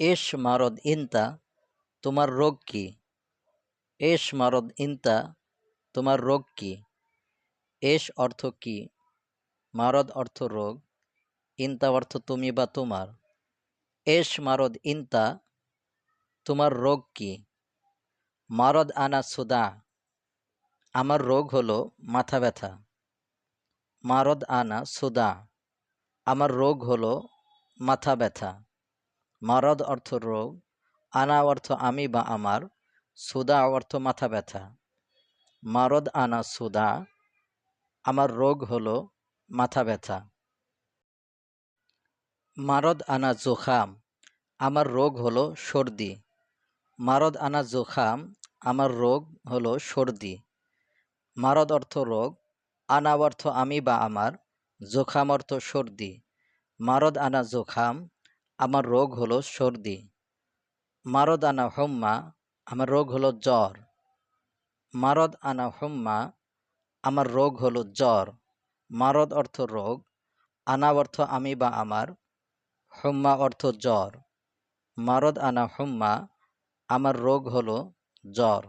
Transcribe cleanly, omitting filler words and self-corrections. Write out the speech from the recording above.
এশ মারদ ইনতা, তোমার রোগ কি? এশ মারদ ইনতা, তোমার রোগ কি? এশ অর্থ কি, মারদ অর্থ রোগ, ইনতা অর্থ তুমি বা তোমার। এশ মারদ ইনতা, তোমার রোগ কি? মারদ আনা সুদা, আমার রোগ হলো মাথা ব্যথা। মারদ আনা সুদা, আমার রোগ হলো মাথা ব্যথা। মারদ অর্থ রোগ, আনা অর্থ আমি বা আমার, সুদা অর্থ মাথা ব্যথা। মারদ আনা সুদা, আমার রোগ হলো মাথা ব্যথা। মারদ আনা জোখাম, আমার রোগ হলো সর্দি। মারদ আনা জোখাম, আমার রোগ হলো সর্দি। মারদ অর্থ রোগ, আনা অর্থ আমি বা আমার, জোখাম অর্থ সর্দি। মারদ আনা জোখাম, আমার রোগ হলো সর্দি। মারদ আনা হোম্মা, আমার রোগ হলো জ্বর। মারদ আনা হোম্মা, আমার রোগ হলো জ্বর। মারদ অর্থ রোগ, আনা অর্থ আমি বা আমার, হোম্মা অর্থ জ্বর। মারদ আনা হোম্মা, আমার রোগ হলো জ্বর।